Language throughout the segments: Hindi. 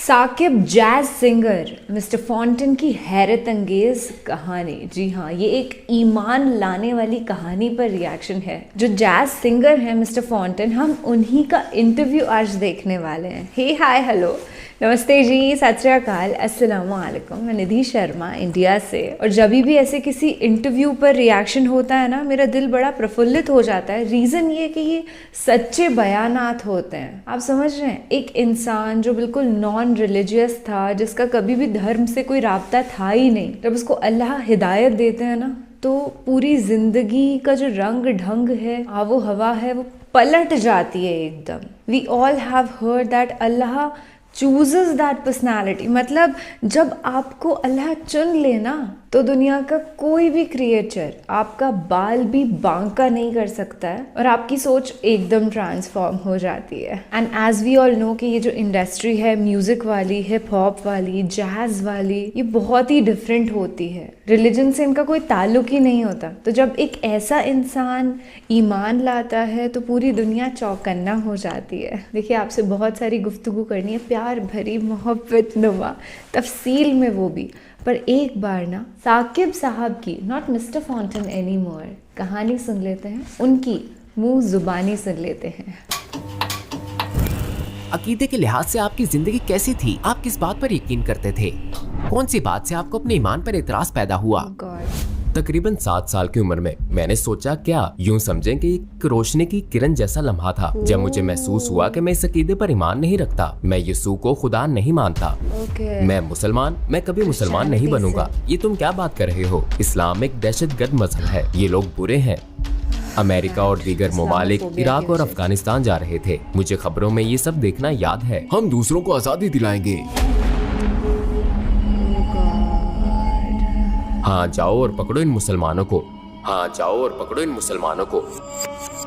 Saqib jazz singer mister Fontaine की हैरत अंगेज कहानी। जी हाँ, ये एक ईमान लाने वाली कहानी पर रिएक्शन है। जो जैज सिंगर है मिस्टर फॉन्टेन, हम उन्हीं का इंटरव्यू आज देखने वाले हैं। हे हाय हेलो नमस्ते जी, सत श्री अकाल, अस्सलाम वालेकुम। मैं निधि शर्मा इंडिया से। और जब भी ऐसे किसी इंटरव्यू पर रिएक्शन होता है ना, मेरा दिल बड़ा प्रफुल्लित हो जाता है। रीज़न ये कि ये सच्चे बयानात होते हैं। आप समझ रहे हैं, एक इंसान जो बिल्कुल नॉन रिलीजियस था, जिसका कभी भी धर्म से कोई राब्ता था ही नहीं, जब उसको अल्लाह हिदायत देते हैं ना, तो पूरी ज़िंदगी का जो रंग ढंग है, आबो हवा है, वो पलट जाती है एकदम। We all have heard that Allah chooses that personality. मतलब जब आपको अल्लाह चुन लेना, तो दुनिया का कोई भी क्रिएचर आपका बाल भी बांका नहीं कर सकता है और आपकी सोच एकदम ट्रांसफॉर्म हो जाती है। And as we all know कि ये जो इंडस्ट्री है म्यूजिक वाली, हिप हॉप वाली, जैज वाली, ये बहुत ही डिफरेंट होती है। रिलीजन से इनका कोई ताल्लुक ही नहीं होता। तो जब एक ऐसा इंसान ईमान लाता है तो पूरी दुनिया चौकन्ना हो जाती है। देखिए, आपसे बहुत सारी गुफ्तगू करनी है, प्यार भरी, मोहब्बत नुमा, तफसील में वो भी। पर एक बार ना साकिब साहब की, not mister Fontaine any more, कहानी सुन लेते हैं, उनकी मुंह जुबानी सुन लेते हैं। अकीदे के लिहाज से आपकी जिंदगी कैसी थी? आप किस बात पर यकीन करते थे? कौन सी बात से आपको अपने ईमान पर एतराज पैदा हुआ? तकरीबन 7 साल की उम्र में मैंने सोचा, क्या यूं समझें कि एक रोशनी की किरण जैसा लम्हा था जब मुझे महसूस हुआ कि मैं इस अकीदे पर ईमान नहीं रखता। मैं यीशु को खुदा नहीं मानता। मैं मुसलमान, मैं कभी मुसलमान नहीं बनूंगा। ये तुम क्या बात कर रहे हो? इस्लाम एक दहशतगर्द मजहब है, ये लोग बुरे हैं। अमेरिका और दीगर ममालिक इराक और अफगानिस्तान जा रहे थे। मुझे खबरों में ये सब देखना याद है। हम दूसरों को आजादी दिलाएंगे। हाँ जाओ और पकड़ो इन मुसलमानों को। हाँ जाओ और पकड़ो इन मुसलमानों को।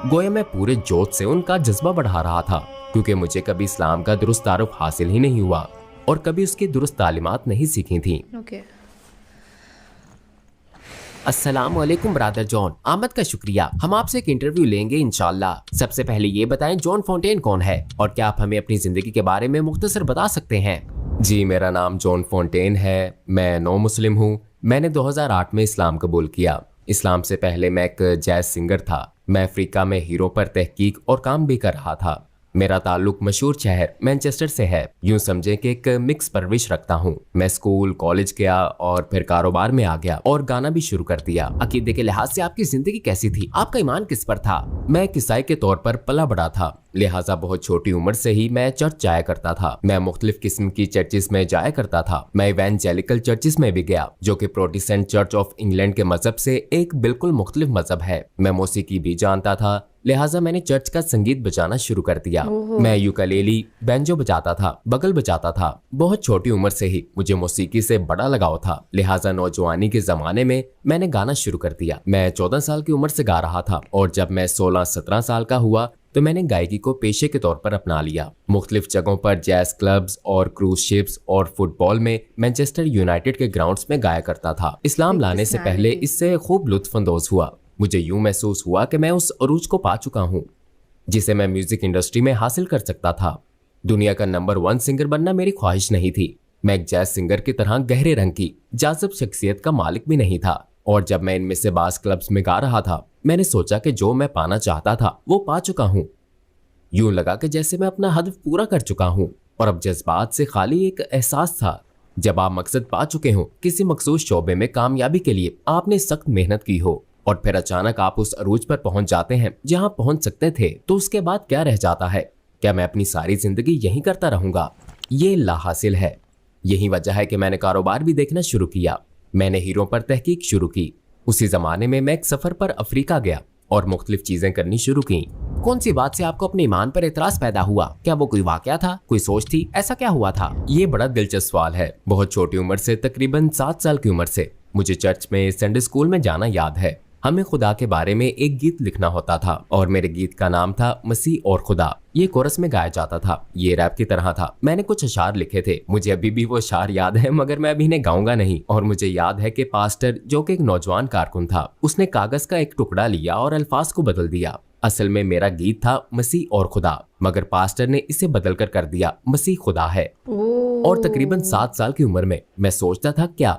गोया मैं पूरे जोश से उनका जज्बा बढ़ा रहा था, क्योंकि मुझे कभी इस्लाम का दुरुस्त तारुफ हासिल ही नहीं हुआ और कभी उसकी दुरुस्त तालीमात नहीं सीखी थी। अस्सलाम वालेकुम ब्रदर जॉन, आमद का शुक्रिया। हम आपसे एक इंटरव्यू लेंगे इंशाल्लाह। सबसे पहले ये बताएं, जॉन फॉन्टेन कौन है और क्या आप हमें अपनी जिंदगी के बारे में मुख्तसर बता सकते हैं? जी, मेरा नाम जॉन फॉन्टेन है। मैं नौ मुस्लिम हूँ। मैंने 2008 में इस्लाम कबूल किया। इस्लाम से पहले मैं एक जैज सिंगर था। मैं अफ्रीका में हीरो पर तहकीक और काम भी कर रहा था। मेरा ताल्लुक मशहूर शहर मैनचेस्टर से है। यूं समझे कि एक मिक्स परवरिश रखता हूँ। मैं स्कूल, कॉलेज गया और फिर कारोबार में आ गया और गाना भी शुरू कर दिया। अकीदे के लिहाज से आपकी जिंदगी कैसी थी? आपका ईमान किस पर था? मैं एक ईसाई के तौर पर पला बड़ा था, लिहाजा बहुत छोटी उम्र से ही मैं चर्च जाया करता था। मैं मुख्तलिफ किस्म की चर्चिस में जाया करता था। मैं इवेंजेलिकल चर्चिस में भी गया, जो कि प्रोटेस्टेंट चर्च ऑफ इंग्लैंड के मजहब से एक बिल्कुल मुख्तलिफ मजहब है। मैं मौसीकी भी जानता था, लिहाजा मैंने चर्च का संगीत बजाना शुरू कर दिया। मैं यूकेलेली, बैंजो बजाता था, बगल बजाता था। बहुत छोटी उम्र से ही मुझे मौसीकी से बड़ा लगाव था, लिहाजा नौजवानी के जमाने में मैंने गाना शुरू कर दिया। मैं 14 साल की उम्र से गा रहा था और जब मैं 16-17 साल का हुआ तो मैंने गायकी को पेशे के तौर पर अपना लिया। मुख्तलिफ जगहों पर जैज क्लब्स और क्रूज शिप्स और फुटबॉल में मैनचेस्टर यूनाइटेड के ग्राउंड्स में गाया करता था। इस्लाम लाने से पहले इससे खूब लुत्फानंदोज हुआ। मुझे यूं महसूस हुआ कि मैं उस अरूज को पा चुका हूं जिसे मैं म्यूजिक इंडस्ट्री में हासिल कर सकता था। दुनिया का नंबर 1 सिंगर बनना मेरी ख्वाहिश नहीं थी। मैं एक जैज सिंगर की तरह गहरे रंग की जाज़िब शख्सियत का मालिक भी नहीं था। और जब मैं इनमें से बास क्लब्स में गा रहा था, मैंने सोचा कि जो मैं पाना चाहता था वो पा चुका हूँ। यूं लगा कि जैसे मैं अपना हदफ पूरा कर चुका हूँ और अब जज्बात से खाली एक एहसास था। जब आप मकसद पा चुके हो, किसी मखसूस शोबे में कामयाबी के लिए आपने सख्त मेहनत की हो और फिर अचानक आप उस अरूज पर पहुंच जाते हैं जहां पहुंच सकते थे, तो उसके बाद क्या रह जाता है? क्या मैं अपनी सारी जिंदगी यही करता रहूंगा? ये लाहासिल है। यही वजह है कि मैंने कारोबार भी देखना शुरू किया। मैंने हीरो पर तहकीक शुरू की। उसी जमाने में मैं एक सफर पर अफ्रीका गया और मुख्तलिफ चीजें करनी शुरू की। कौन सी बात से आपको अपने ईमान पर एतराज पैदा हुआ? क्या वो कोई वाकया था, कोई सोच थी? ऐसा क्या हुआ था? ये बड़ा दिलचस्प सवाल है। बहुत छोटी उम्र से, तकरीबन 7 साल की उम्र से, मुझे चर्च में संडे स्कूल में जाना याद है। हमें खुदा के बारे में एक गीत लिखना होता था और मेरे गीत का नाम था मसीह और खुदा। ये कोरस में गाया जाता था। ये रैप की तरह था। मैंने कुछ अशार लिखे थे। मुझे अभी भी वो अशार याद है, मगर मैं अभी इन्हें गाऊंगा नहीं। और मुझे याद है कि पास्टर, जो कि एक नौजवान कारकुन था, उसने कागज का एक टुकड़ा लिया और अल्फाज को बदल दिया। असल में मेरा गीत था मसीह और खुदा, मगर पास्टर ने इसे बदल कर दिया मसीह खुदा है। और तकरीबन 7 साल की उम्र में मैं सोचता था क्या,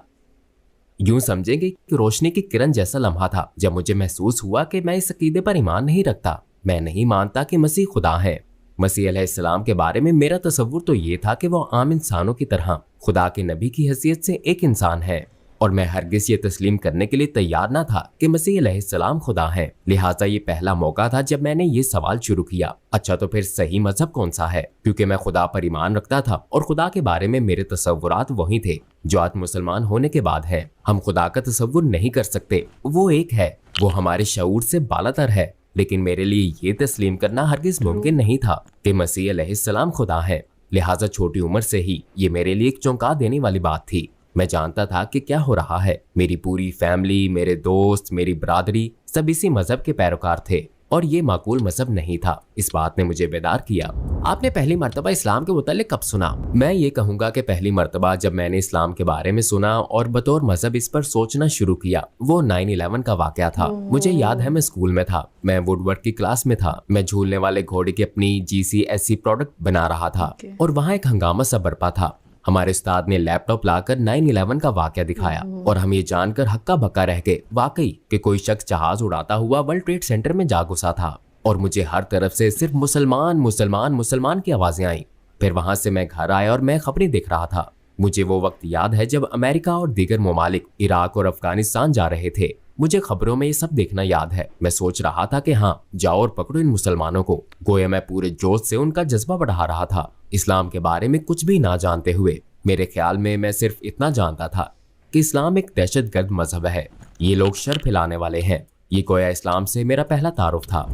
यूं समझेंगे कि रोशनी की किरण जैसा लम्हा था जब मुझे महसूस हुआ कि मैं इस अकीदे पर ईमान नहीं रखता। मैं नहीं मानता कि मसीह खुदा है। मसीह अलैहिस्सलाम के बारे में मेरा तसव्वुर तो ये था कि वो आम इंसानों की तरह खुदा के नबी की हैसियत से एक इंसान है, और मैं हरगिज़ ये तस्लीम करने के लिए तैयार ना था कि मसीह अलैहिस्सलाम खुदा है। लिहाजा ये पहला मौका था जब मैंने ये सवाल शुरू किया, अच्छा तो फिर सही मजहब कौन सा है, क्योंकि मैं खुदा पर ईमान रखता था और खुदा के बारे में मेरे तसव्वुरात वही थे जो आज मुसलमान होने के बाद है। हम खुदा का तसव्वुर नहीं कर सकते, वो एक है, वो हमारे शऊर से बालातर है, लेकिन मेरे लिए ये तस्लीम करना हरगिज मुमकिन नहीं था कि मसीह अलैहिस्सलाम खुदा है। लिहाजा छोटी उम्र से ही ये मेरे लिए एक चौंका देने वाली बात थी। मैं जानता था कि क्या हो रहा है। मेरी पूरी फैमिली, मेरे दोस्त, मेरी बरादरी सब इसी मजहब के पैरोकार थे और ये माकूल मजहब नहीं था। इस बात ने मुझे बेदार किया। आपने पहली मर्तबा इस्लाम के मुतालिक कब सुना? मैं ये कहूँगा कि पहली मर्तबा जब मैंने इस्लाम के बारे में सुना और बतौर मजहब इस पर सोचना शुरू किया, वो 9/11 का वाकया था। मुझे याद है मैं स्कूल में था, मैं वुडवर्ड की क्लास में था। मैं झूलने वाले घोड़े की अपनी GCSE प्रोडक्ट बना रहा था और वहाँ एक हंगामा सा बरपा था। हमारे उस्ताद ने लैपटॉप लाकर 9/11 का वाकया दिखाया और हम ये जानकर हक्का बक्का रह गए वाकई कि कोई शख्स जहाज उड़ाता हुआ वर्ल्ड ट्रेड सेंटर में जा घुसा था। और मुझे हर तरफ से सिर्फ मुसलमान मुसलमान मुसलमान की आवाजें आई। फिर वहां से मैं घर आया और मैं खबरें देख रहा था। मुझे वो वक्त याद है जब अमेरिका और दीगर ममालिक इराक और अफगानिस्तान जा रहे थे। मुझे खबरों में ये सब देखना याद है। मैं सोच रहा था कि हाँ, जाओ और पकड़ो इन मुसलमानों को। गोया मैं पूरे जोश से उनका जज्बा बढ़ा रहा था, इस्लाम के बारे में कुछ भी ना जानते हुए। मेरे ख्याल में मैं सिर्फ इतना जानता था कि इस्लाम एक दहशतगर्द मजहब है, ये लोग शर फैलाने वाले हैं। ये गोया इस्लाम से मेरा पहला तारुफ था।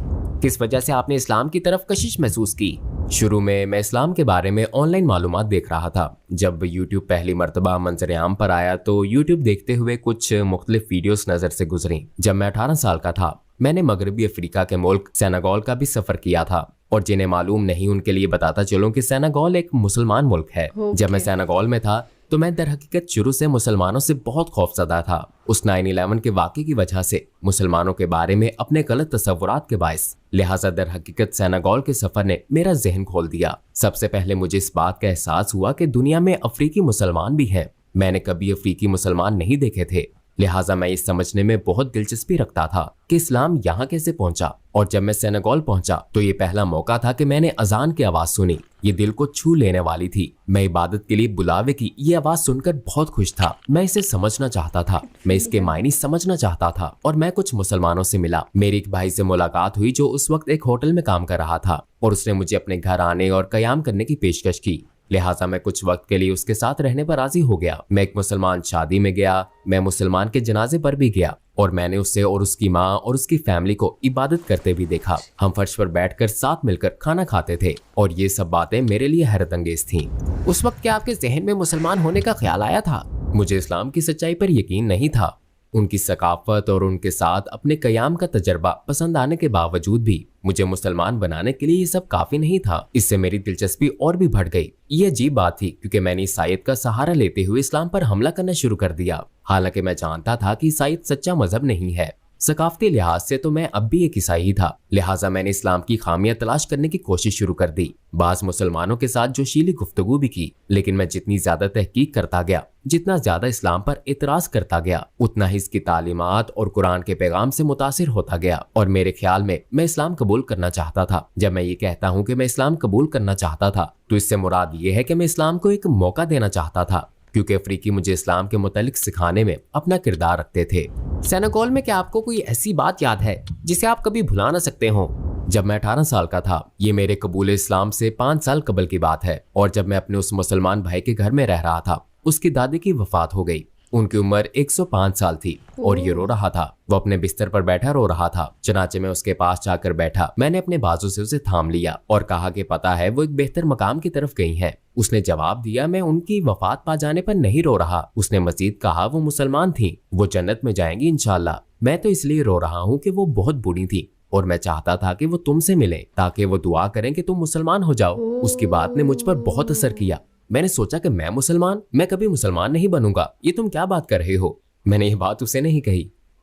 किस वजह से आपने इस्लाम की तरफ कशिश महसूस की? शुरू में मैं इस्लाम के बारे में ऑनलाइन मालूमात देख रहा था। जब यूट्यूब पहली मर्तबा मंजर आम पर आया तो यूट्यूब देखते हुए कुछ मुख्तलिफ वीडियोस नज़र से गुजरी। जब मैं 18 साल का था, मैंने मगरबी अफ्रीका के मुल्क सेनेगल का भी सफ़र किया था, और जिन्हें मालूम नहीं उनके लिए बताता चलूं कि सेनेगल एक मुसलमान मुल्क है। जब मैं सेनेगल में था तो मैं दर हकीकत शुरू से मुसलमानों से बहुत खौफजदा था। उस 9/11 के वाक़े की वजह से मुसलमानों के बारे में अपने गलत तसव्वुरात के बायस। लिहाजा दर हकीकत सेनेगल के सफर ने मेरा जहन खोल दिया। सबसे पहले मुझे इस बात का एहसास हुआ कि दुनिया में अफ्रीकी मुसलमान भी हैं। मैंने कभी अफ्रीकी मुसलमान नहीं देखे थे। लिहाजा मैं इस समझने में बहुत दिलचस्पी रखता था कि इस्लाम यहाँ कैसे पहुंचा। और जब मैं सेनेगल पहुंचा तो ये पहला मौका था कि मैंने अजान की आवाज सुनी। ये दिल को छू लेने वाली थी। मैं इबादत के लिए बुलावे की ये आवाज सुनकर बहुत खुश था। मैं इसे समझना चाहता था, मैं इसके मायने समझना चाहता था। और मैं कुछ मुसलमानों से मिला। मेरी एक भाई से मुलाकात हुई जो उस वक्त एक होटल में काम कर रहा था, और उसने मुझे अपने घर आने और कयाम करने की पेशकश की। लिहाजा मैं कुछ वक्त के लिए उसके साथ रहने पर राजी हो गया। मैं एक मुसलमान शादी में गया, मैं मुसलमान के जनाजे पर भी गया, और मैंने उसे और उसकी माँ और उसकी फैमिली को इबादत करते भी देखा। हम फर्श पर बैठकर साथ मिलकर खाना खाते थे, और ये सब बातें मेरे लिए हैरत अंगेज थीं। उस वक्त क्या आपके जहन में मुसलमान होने का ख्याल आया था? मुझे इस्लाम की सच्चाई पर यकीन नहीं था। उनकी सकाफत और उनके साथ अपने कयाम का तजर्बा पसंद आने के बावजूद भी मुझे मुसलमान बनाने के लिए ये सब काफी नहीं था। इससे मेरी दिलचस्पी और भी बढ़ गई। ये अजीब बात थी क्योंकि मैंने ईसाईयत का सहारा लेते हुए इस्लाम पर हमला करना शुरू कर दिया। हालांकि मैं जानता था कि ईसाईयत सच्चा मजहब नहीं है। सकाफती लिहाज से तो मैं अब भी एक ईसाई ही था। लिहाजा मैंने इस्लाम की खामियां तलाश करने की कोशिश शुरू कर दी। बाज मुसलमानों के साथ जोशीली गुफ्तगू भी की, लेकिन मैं जितनी ज्यादा तहकीक करता गया, जितना ज्यादा इस्लाम पर इतराज करता गया, उतना ही इसकी तालीमात और कुरान के पैगाम से मुतासिर होता गया। और मेरे ख्याल में मैं इस्लाम कबूल करना चाहता था। जब मैं ये कहता हूँ कि मैं इस्लाम कबूल करना चाहता था, तो इससे मुराद ये है कि मैं इस्लाम को एक मौका देना चाहता था, क्योंकि अफ्रीकी मुझे इस्लाम के मुतालिक सिखाने में अपना किरदार रखते थे। सेनेगल में क्या आपको कोई ऐसी बात याद है जिसे आप कभी भुला ना सकते हो? जब मैं 18 साल का था, ये मेरे कबूल इस्लाम से 5 साल कबल की बात है, और जब मैं अपने उस मुसलमान भाई के घर में रह रहा था, उसकी दादी की वफात हो गई। उनकी उम्र 105 साल थी और ये रो रहा था। वो अपने बिस्तर पर बैठा रो रहा था। चनाचे मैं उसके पास जाकर बैठा। मैंने अपने बाजू से उसे थाम लिया और कहा कि पता है वो एक बेहतर मकाम की तरफ गई हैं। उसने जवाब दिया, मैं उनकी वफात पा जाने पर नहीं रो रहा। उसने मजीद कहा, वो मुसलमान थी, वो जन्नत में जाएंगी इंशाल्लाह। मैं तो इसलिए रो रहा हूँ कि वो बहुत बूढ़ी थी और मैं चाहता था कि वो तुमसे मिले ताकि वो दुआ करें कि तुम मुसलमान हो जाओ। उसकी बात ने मुझ पर बहुत असर किया। मैंने सोचा कि मैं कभी मुसलमान नहीं बनूंगा। ये तुम क्या बात कर रहे हो? मैंने ये बात उसे नहीं कही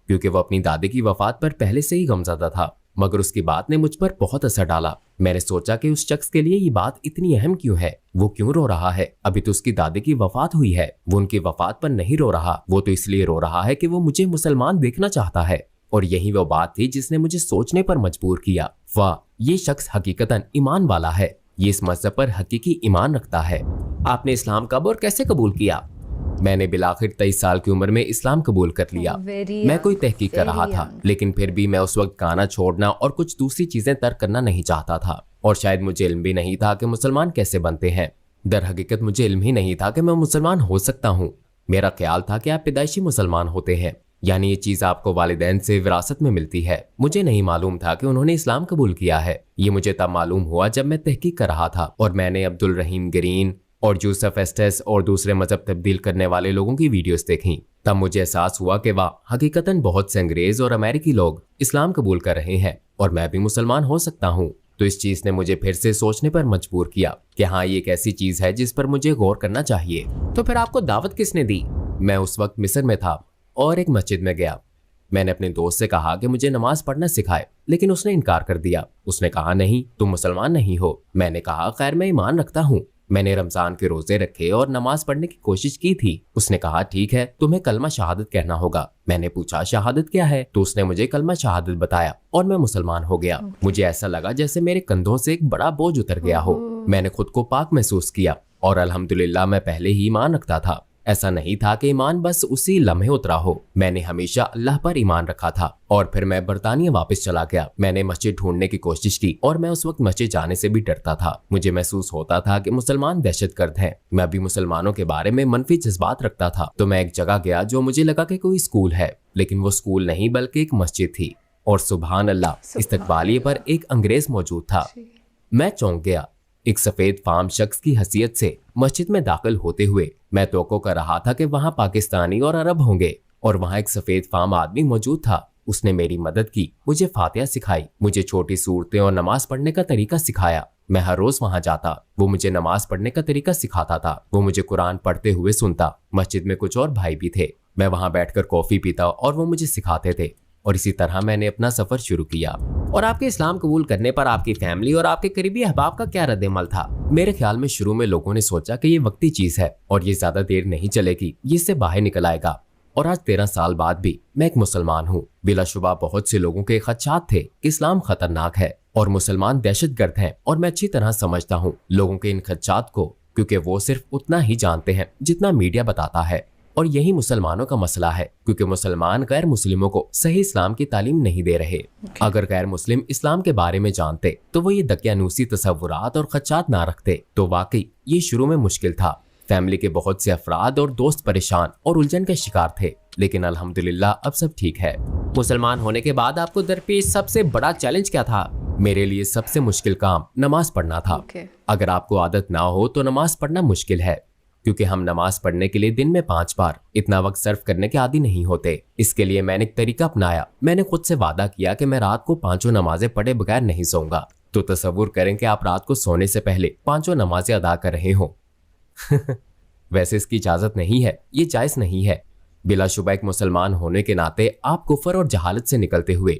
क्योंकि वो अपनी दादी की वफात पर पहले से ही गमज़दा था। मगर उसकी बात ने मुझ पर बहुत असर डाला। मैंने सोचा कि उस शख्स के लिए ये बात इतनी अहम क्यों है, वो क्यों रो रहा है। अभी तो उसकी दादी की वफात हुई है, वो उनकी वफात पर नहीं रो रहा, वो तो इसलिए रो रहा है कि वो मुझे मुसलमान देखना चाहता है। और यही वो बात थी जिसने मुझे सोचने पर मजबूर किया, वाह ये शख्स हकीकतन ईमान वाला है, ये इस मजहब पर हकीकी ईमान रखता है। आपने इस्लाम कब और कैसे कबूल किया? मैंने बिलाखिर 23 साल की उम्र में इस्लाम कबूल कर लिया। मैं कोई तहकीक कर रहा था, लेकिन फिर भी मैं उस वक्त गाना छोड़ना और कुछ दूसरी चीजें तर्क करना नहीं चाहता था। और शायद मुझे इल्म भी नहीं था कि मुसलमान कैसे बनते हैं। दर हकीकत मुझे इल्म ही नहीं था कि मैं मुसलमान हो सकता हूँ। मेरा ख्याल था कि आप पैदाइशी मुसलमान होते हैं, यानी ये चीज आपको वालिदैन से विरासत में मिलती है। मुझे नहीं मालूम था कि उन्होंने इस्लाम कबूल किया है। ये मुझे तब मालूम हुआ जब मैं तहकीक कर रहा था और मैंने अब्दुल रहीम ग्रीन और यूसुफ एस्टेस और दूसरे मजहब तब्दील करने वाले लोगों की वीडियोस देखी। तब मुझे एहसास हुआ कि वाह हकीकतन बहुत से अंग्रेज और अमेरिकी लोग इस्लाम कबूल कर रहे हैं और मैं भी मुसलमान हो सकता हूँ। तो इस चीज ने मुझे फिर से सोचने पर मजबूर किया कि हाँ ये एक ऐसी चीज है जिस पर मुझे गौर करना चाहिए। तो फिर आपको दावत किसने दी? मैं उस वक्त मिस्र में था और एक मस्जिद में गया। मैंने अपने दोस्त से कहा कि मुझे नमाज पढ़ना सिखाए, लेकिन उसने इनकार कर दिया। उसने कहा नहीं तुम मुसलमान नहीं हो। मैंने कहा खैर मैं ईमान रखता हूँ। मैंने रमजान के रोजे रखे और नमाज पढ़ने की कोशिश की थी। उसने कहा ठीक है तुम्हें कलमा शहादत कहना होगा। मैंने पूछा शहादत क्या है, तो उसने मुझे कलमा शहादत बताया और मैं मुसलमान हो गया। मुझे ऐसा लगा जैसे मेरे कंधों से एक बड़ा बोझ उतर गया हो। मैंने खुद को पाक महसूस किया और अल्हम्दुलिल्लाह मैं पहले ही ईमान रखता था। ऐसा नहीं था कि ईमान बस उसी लम्हे उतरा हो। मैंने हमेशा अल्लाह पर ईमान रखा था। और फिर मैं बरतानिया वापस चला गया। मैंने मस्जिद ढूंढने की कोशिश की और मैं उस वक्त मस्जिद जाने से भी डरता था। मुझे महसूस होता था कि मुसलमान दहशतगर्द हैं। मैं भी मुसलमानों के बारे में मनफी जज्बात रखता था। तो मैं एक जगह गया जो मुझे लगा कि कोई स्कूल है, लेकिन वो स्कूल नहीं बल्कि एक मस्जिद थी। और सुभान अल्लाह इस्तकबालिये पर एक अंग्रेज मौजूद था। मैं चौंक गया। एक सफेद फार्म शख्स की हैसियत से मस्जिद में दाखिल होते हुए मैं तवक्को कर रहा था कि वहां पाकिस्तानी और अरब होंगे, और वहां एक सफेद फार्म आदमी मौजूद था। उसने मेरी मदद की, मुझे फातिहा सिखाई, मुझे छोटी सूरतें और नमाज पढ़ने का तरीका सिखाया। मैं हर रोज वहां जाता, वो मुझे नमाज पढ़ने का तरीका सिखाता था। वो मुझे कुरान पढ़ते हुए सुनता। मस्जिद में कुछ और भाई भी थे। मैं वहां बैठकर कॉफी पीता और वो मुझे सिखाते थे। और इसी तरह मैंने अपना सफर शुरू किया। और आपके इस्लाम कबूल करने पर आपकी फैमिली और आपके करीबी अहबाब का क्या रद्द-ए-अमल था? मेरे ख्याल में शुरू में लोगों ने सोचा कि ये वक्ती चीज है और ये ज्यादा देर नहीं चलेगी, ये इससे बाहर निकल आएगा। और आज 13 साल बाद भी मैं एक मुसलमान हूँ। बिलाशुबा बहुत से लोगों के खदशात थे कि इस्लाम खतरनाक है और मुसलमान दहशतगर्द हैं, और मैं अच्छी तरह समझता हूँ लोगों के इन खदशात को, क्योंकि वो सिर्फ उतना ही जानते हैं जितना मीडिया बताता है। और यही मुसलमानों का मसला है, क्योंकि मुसलमान गैर मुस्लिमों को सही इस्लाम की तालीम नहीं दे रहे। अगर गैर मुस्लिम इस्लाम के बारे में जानते तो वो ये दकियानूसी तसव्वुरात और खदशात ना रखते। तो वाकई ये शुरू में मुश्किल था। फैमिली के बहुत से अफराद और दोस्त परेशान और उलझन के शिकार थे, लेकिन अल्हम्दुलिल्लाह अब सब ठीक है। मुसलमान होने के बाद आपको दरपेश सबसे बड़ा चैलेंज क्या था? मेरे लिए सबसे मुश्किल काम नमाज पढ़ना था। अगर आपको आदत ना हो तो नमाज पढ़ना मुश्किल है, क्योंकि हम नमाज पढ़ने के लिए दिन में 5 बार इतना वक्त सर्व करने के आदी नहीं होते। इसके लिए मैंने एक तरीका अपनाया। मैंने खुद से वादा किया कि मैं रात को 5 नमाजें पढ़े बगैर नहीं सोऊंगा। तो तसव्वुर करें कि आप रात को सोने से पहले 5 नमाजें अदा कर रहे हो। वैसे इसकी इजाजत नहीं है, ये जायज नहीं है। बिलाशुबा एक मुसलमान होने के नाते आप कुफर और जहालत से निकलते हुए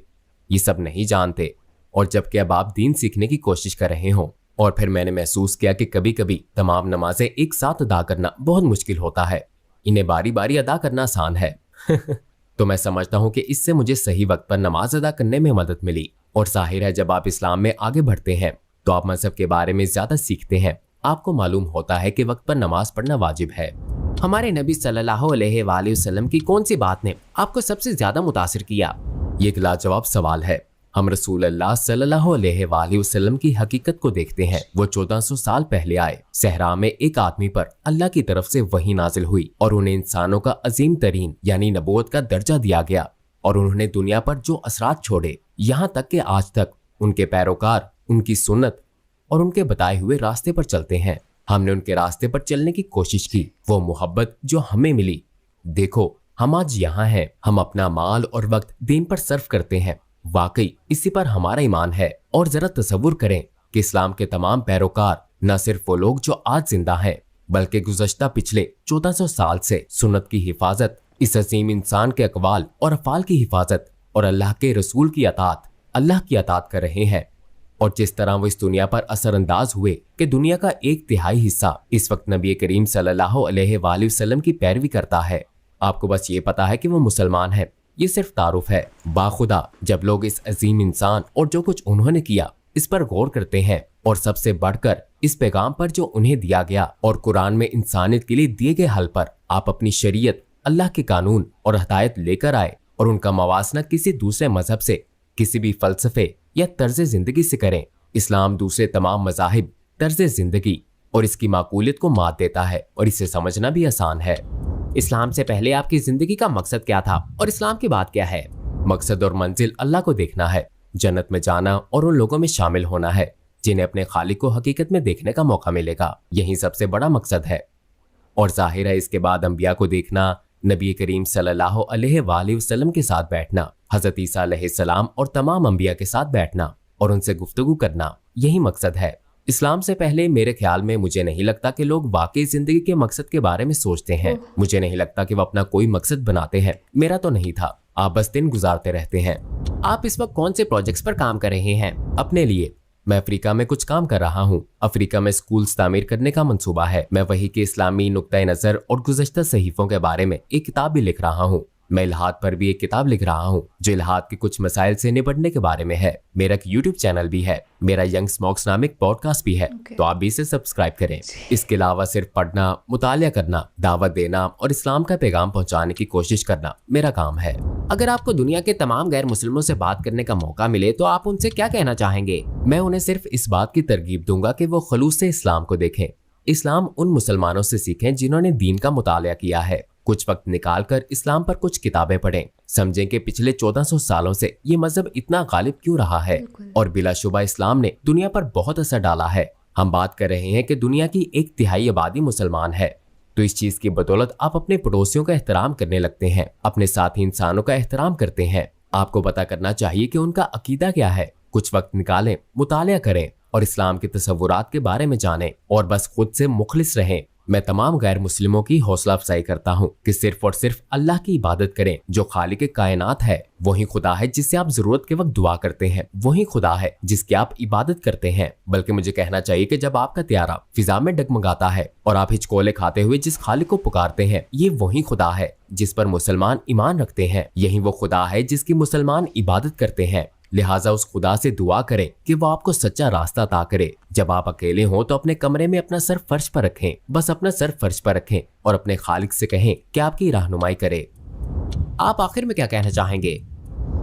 ये सब नहीं जानते, और जबकि अब आप दीन सीखने की कोशिश कर रहे हो। और फिर मैंने महसूस किया कि कभी कभी तमाम नमाजें एक साथ अदा करना बहुत मुश्किल होता है। इन्हें बारी बारी अदा करना आसान है। तो मैं समझता हूँ कि इससे मुझे सही वक्त पर नमाज अदा करने में मदद मिली। और जाहिर है जब आप इस्लाम में आगे बढ़ते हैं तो आप मजहब के बारे में ज्यादा सीखते हैं। आपको मालूम होता है कि वक्त पर नमाज पढ़ना वाजिब है। हमारे नबी सल्लल्लाहु अलैहि वसल्लम की कौन सी बात ने आपको सबसे ज्यादा मुतासिर किया? ये एक लाजवाब सवाल है। हम रसूल अल्लाह सल्लल्लाहु अलैहि वसल्लम की हकीकत को देखते हैं। वो 1400 साल पहले आए। सहरा में एक आदमी पर अल्लाह की तरफ से वही नाजिल हुई और उन्हें इंसानों का अजीम तरीन यानी नबूवत का दर्जा दिया गया। और उन्होंने दुनिया पर जो असरात छोड़े, यहाँ तक कि आज तक उनके पैरोकार उनकी सुन्नत और उनके बताए हुए रास्ते पर चलते हैं। हमने उनके रास्ते पर चलने की कोशिश की। वो मोहब्बत जो हमें मिली, देखो हम आज यहाँ हैं। हम अपना माल और वक्त दीन पर सर्व करते हैं। वाकई इसी पर हमारा ईमान है। और जरा तसव्वुर करें कि इस्लाम के तमाम पैरोकार न सिर्फ वो लोग जो आज जिंदा हैं, बल्कि गुज़श्ता पिछले 1400 साल से सुन्नत की हिफाजत, इस अजीम इंसान के अकवाल और अफाल की हिफाजत और अल्लाह के रसूल की अतात, अल्लाह की अताअत कर रहे हैं, और जिस तरह वो इस दुनिया पर असरअंदाज हुए कि दुनिया का 1/3 हिस्सा इस वक्त नबी करीम सल्लल्लाहु अलैहि वसल्लम की पैरवी करता है। आपको बस ये पता है कि वो मुसलमान है, ये सिर्फ तारुफ है। बाखुदा जब लोग इस अजीम इंसान और जो कुछ उन्होंने किया इस पर गौर करते हैं, और सबसे बढ़कर इस पैगाम पर जो उन्हें दिया गया और कुरान में इंसानियत के लिए दिए गए हल पर आप अपनी शरीयत, अल्लाह के कानून और हदायत लेकर आए, और उनका मवासना किसी दूसरे मजहब से, किसी भी फलसफे या तर्ज जिंदगी से करें। इस्लाम दूसरे तमाम मजाहिब, तर्ज जिंदगी और इसकी माकूलियत को मात देता है, और इसे समझना भी आसान है। इस्लाम से पहले आपकी जिंदगी का मकसद क्या था और इस्लाम की बात क्या है? मकसद और मंजिल अल्लाह को देखना है, जन्नत में जाना और उन लोगों में शामिल होना है जिन्हें अपने खालिक को हकीकत में देखने का मौका मिलेगा। यही सबसे बड़ा मकसद है। और जाहिर है इसके बाद अंबिया को देखना, नबी करीम सल्लल्लाहु अलैहि वसल्लम के साथ बैठना, हजरत ईसा अलैहिस्सलाम और तमाम अंबिया के साथ बैठना और उनसे गुफ्तगू करना, यही मकसद है। इस्लाम से पहले मेरे ख्याल में मुझे नहीं लगता कि लोग वाकई जिंदगी के मकसद के बारे में सोचते हैं। मुझे नहीं लगता कि वो अपना कोई मकसद बनाते हैं। मेरा तो नहीं था। आप बस दिन गुजारते रहते हैं। आप इस वक्त कौन से प्रोजेक्ट्स पर काम कर रहे हैं? अपने लिए मैं अफ्रीका में कुछ काम कर रहा हूँ। अफ्रीका में स्कूल्स तामीर करने का मंसूबा है। मैं वही के इस्लामी नुक्ता नजर और गुज़श्ता सहीफों के बारे में एक किताब भी लिख रहा हूँ। मैं इल्हाद पर भी एक किताब लिख रहा हूँ जो इल्हाद के कुछ मसाइल से निपटने के बारे में है। मेरा एक यूट्यूब चैनल भी है। मेरा यंग स्मोक्स नामिक पॉडकास्ट भी है। तो आप भी इसे सब्सक्राइब करें। इसके अलावा सिर्फ पढ़ना, मुतालिया करना, दावत देना और इस्लाम का पैगाम पहुंचाने की कोशिश करना मेरा काम है। अगर आपको दुनिया के तमाम गैर मुस्लिमों से बात करने का मौका मिले तो आप उनसे क्या कहना चाहेंगे? मैं उन्हें सिर्फ इस बात की तरगीब दूंगा कि वो खलूस से इस्लाम को देखें। इस्लाम उन मुसलमानों से सीखें जिन्होंने दीन का मुतालिया किया है। कुछ वक्त निकालकर इस्लाम पर कुछ किताबें पढ़ें, समझें कि पिछले 1400 सालों से ये मजहब इतना गालिब क्यों रहा है। और बिलाशुबा इस्लाम ने दुनिया पर बहुत असर डाला है। हम बात कर रहे हैं कि दुनिया की 1/3 आबादी मुसलमान है, तो इस चीज की बदौलत आप अपने पड़ोसियों का एहतराम करने लगते हैं, अपने साथी इंसानों का एहतराम करते हैं। आपको पता करना चाहिए कि उनका अकीदा क्या है। कुछ वक्त निकालें, मुतालिया करें और इस्लाम के तसव्वुरात के बारे में जानें और बस खुद से मुखलिस रहें। मैं तमाम गैर मुस्लिमों की हौसला अफजाई करता हूँ कि सिर्फ और सिर्फ अल्लाह की इबादत करें जो खालिक कायनात है। वही खुदा है जिससे आप जरूरत के वक्त दुआ करते हैं, वही खुदा है जिसकी आप इबादत करते हैं। बल्कि मुझे कहना चाहिए कि जब आपका त्यारा फिजा में डगमगाता है और आप हिचकोले खाते हुए जिस खालिक को पुकारते हैं, ये वही खुदा है जिस पर मुसलमान ईमान रखते हैं। यही वो खुदा है जिसकी मुसलमान इबादत करते हैं। लिहाजा उस खुदा से दुआ करें कि वो आपको सच्चा रास्ता अता करे। जब आप अकेले हों तो अपने कमरे में अपना सर फर्श पर रखें, बस अपना सर फर्श पर रखें और अपने खालिक से कहें कि आपकी रहनुमाई करे। आप आखिर में क्या कहना चाहेंगे?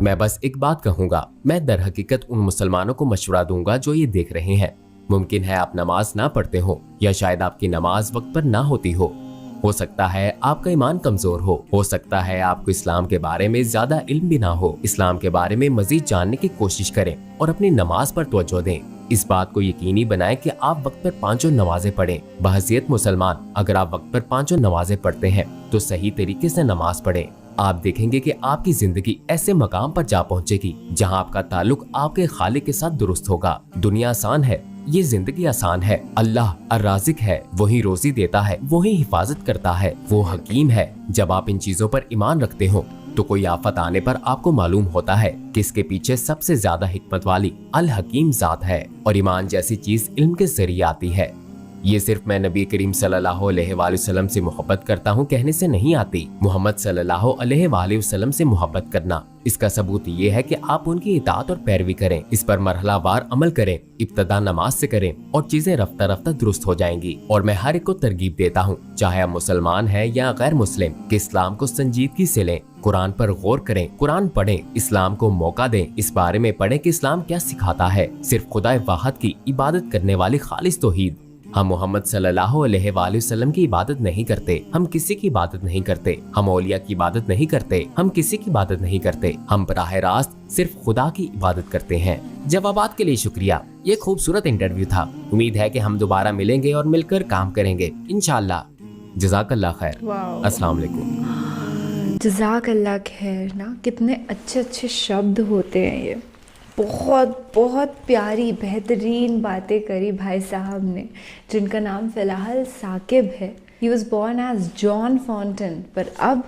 मैं बस एक बात कहूंगा, मैं दर हकीकत उन मुसलमानों को मशवरा दूंगा जो ये देख रहे हैं। मुमकिन है आप नमाज ना पढ़ते हो या शायद आपकी नमाज वक्त पर ना होती हो सकता है आपका ईमान कमजोर हो सकता है आपको इस्लाम के बारे में ज्यादा इल्म भी ना हो। इस्लाम के बारे में मजीद जानने की कोशिश करें और अपनी नमाज पर तवज्जो दें। इस बात को यकीनी बनाएं कि आप वक्त पर 5 नमाजें पढ़ें। बहसीयत मुसलमान अगर आप वक्त पर 5 नमाजें पढ़ते हैं तो सही तरीके से नमाज पढ़ें। आप देखेंगे कि आपकी जिंदगी ऐसे मकाम पर जा पहुंचेगी जहां आपका ताल्लुक आपके खालिक के साथ दुरुस्त होगा। दुनिया आसान है, ये जिंदगी आसान है। अल्लाह अर्राज़िक है, वही रोजी देता है, वही हिफाजत करता है, वो हकीम है। जब आप इन चीजों पर ईमान रखते हो तो कोई आफत आने पर आपको मालूम होता है कि इसके पीछे सबसे ज्यादा हिकमत वाली अल हकीम जात है। और ईमान जैसी चीज इल्म के जरिए आती है। ये सिर्फ मैं नबी करीम सल्लल्लाहु अलैहि वसल्लम से मोहब्बत करता हूँ कहने से नहीं आती। मोहम्मद सल्लल्लाहु अलैहि वसल्लम से मोहब्बत करना, इसका सबूत ये है कि आप उनकी इताअत और पैरवी करें। इस पर मरहलावार अमल करें। इब्तदा नमाज से करें और चीजें रफ्ता रफ्ता दुरुस्त हो जाएंगी। और मैं हर एक को तरगीब देता हूँ, चाहे आप मुसलमान हैं या गैर मुस्लिम, कि इस्लाम को संजीदगी से लें, कुरान पर गौर करें, कुरान पढ़ें, इस्लाम को मौका दें, इस बारे में पढ़ें कि इस्लाम क्या सिखाता है। सिर्फ खुदा वाहिद की इबादत करने वाली खालिस तौहीद। हम मोहम्मद सल्लल्लाहु अलैहि वसल्लम की इबादत नहीं करते, हम किसी की इबादत नहीं करते, हम औलिया की इबादत नहीं करते, हम किसी की इबादत नहीं करते, हम बराह रास्त सिर्फ खुदा की इबादत करते हैं। जवाबात के लिए शुक्रिया। ये खूबसूरत इंटरव्यू था। उम्मीद है कि हम दोबारा मिलेंगे और मिलकर काम करेंगे इंशाल्लाह। जज़ाकल्लाह खैर। अस्सलाम वालेकुम। जज़ाकल्लाह खैर ना, कितने अच्छे अच्छे शब्द होते हैं ये। बहुत बहुत प्यारी बेहतरीन बातें करी भाई साहब ने, जिनका नाम फ़िलहाल साकिब है। He was born as John Fontaine, पर अब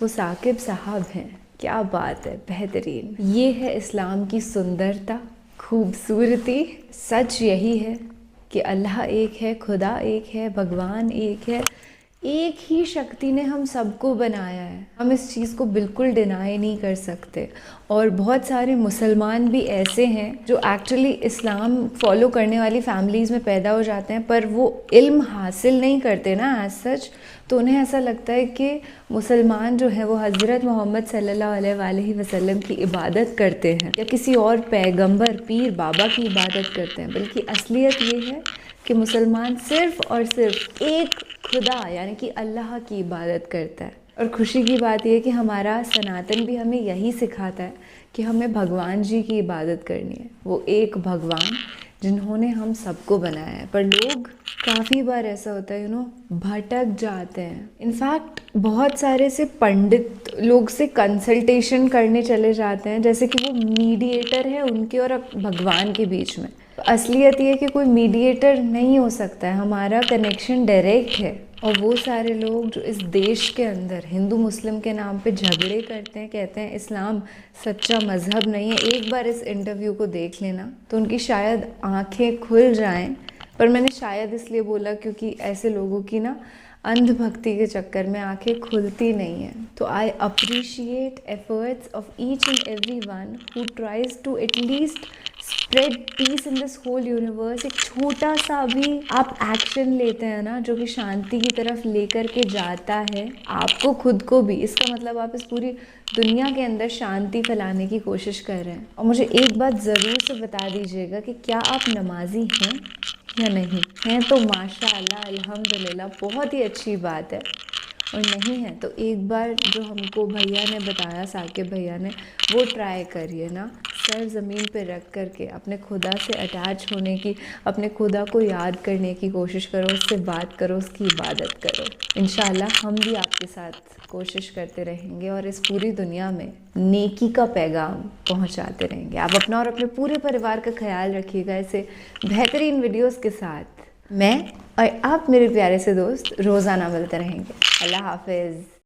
वो साकिब साहब हैं। क्या बात है, बेहतरीन। ये है इस्लाम की सुंदरता, खूबसूरती। सच यही है कि अल्लाह एक है, खुदा एक है, भगवान एक है। एक ही शक्ति ने हम सबको बनाया है, हम इस चीज़ को बिल्कुल डिनाई नहीं कर सकते। और बहुत सारे मुसलमान भी ऐसे हैं जो एक्चुअली इस्लाम फॉलो करने वाली फैमिलीज़ में पैदा हो जाते हैं, पर वो इल्म हासिल नहीं करते ना एज सच, तो उन्हें ऐसा लगता है कि मुसलमान जो है वो हज़रत मोहम्मद सल्लल्लाहु अलैहि वसल्लम की इबादत करते हैं या किसी और पैगंबर, पीर, बाबा की इबादत करते हैं। बल्कि असलियत ये है कि मुसलमान सिर्फ़ और सिर्फ एक खुदा यानी कि अल्लाह की इबादत करता है। और खुशी की बात यह है कि हमारा सनातन भी हमें यही सिखाता है कि हमें भगवान जी की इबादत करनी है, वो एक भगवान जिन्होंने हम सबको बनाया है। पर लोग काफ़ी बार ऐसा होता है भटक जाते हैं। इनफैक्ट बहुत सारे से पंडित लोग से कंसल्टेशन करने चले जाते हैं जैसे कि वो मीडिएटर है उनके और भगवान के बीच में। असलियत ये है कि कोई मीडिएटर नहीं हो सकता है, हमारा कनेक्शन डायरेक्ट है। और वो सारे लोग जो इस देश के अंदर हिंदू मुस्लिम के नाम पे झगड़े करते हैं, कहते हैं इस्लाम सच्चा मज़हब नहीं है, एक बार इस इंटरव्यू को देख लेना तो उनकी शायद आंखें खुल जाएं। पर मैंने शायद इसलिए बोला क्योंकि ऐसे लोगों की ना अंधभक्ति के चक्कर में आंखें खुलती नहीं हैं। तो I appreciate efforts of each and every one who tries to at least spread peace in this whole universe. एक छोटा सा भी आप एक्शन लेते हैं ना जो कि शांति की तरफ लेकर के जाता है आपको खुद को भी, इसका मतलब आप इस पूरी दुनिया के अंदर शांति फैलाने की कोशिश कर रहे हैं। और मुझे एक बात ज़रूर से बता दीजिएगा कि क्या आप नमाजी हैं या नहीं हैं, तो माशाअल्लाह अल्हम्दुलिल्लाह बहुत ही अच्छी बात है। और नहीं है तो एक बार जो हमको भैया ने बताया, साकिब भैया ने, वो ट्राई करिए ना, सर ज़मीन पे रख करके अपने खुदा से अटैच होने की, अपने खुदा को याद करने की कोशिश करो, उससे बात करो, उसकी इबादत करो। इंशाल्लाह हम भी आपके साथ कोशिश करते रहेंगे और इस पूरी दुनिया में नेकी का पैगाम पहुंचाते रहेंगे। आप अपना और अपने पूरे परिवार का ख्याल रखिएगा ऐसे बेहतरीन वीडियोस के साथ। मैं और आप मेरे प्यारे से दोस्त रोज़ाना मिलते रहेंगे। अल्लाह हाफिज़।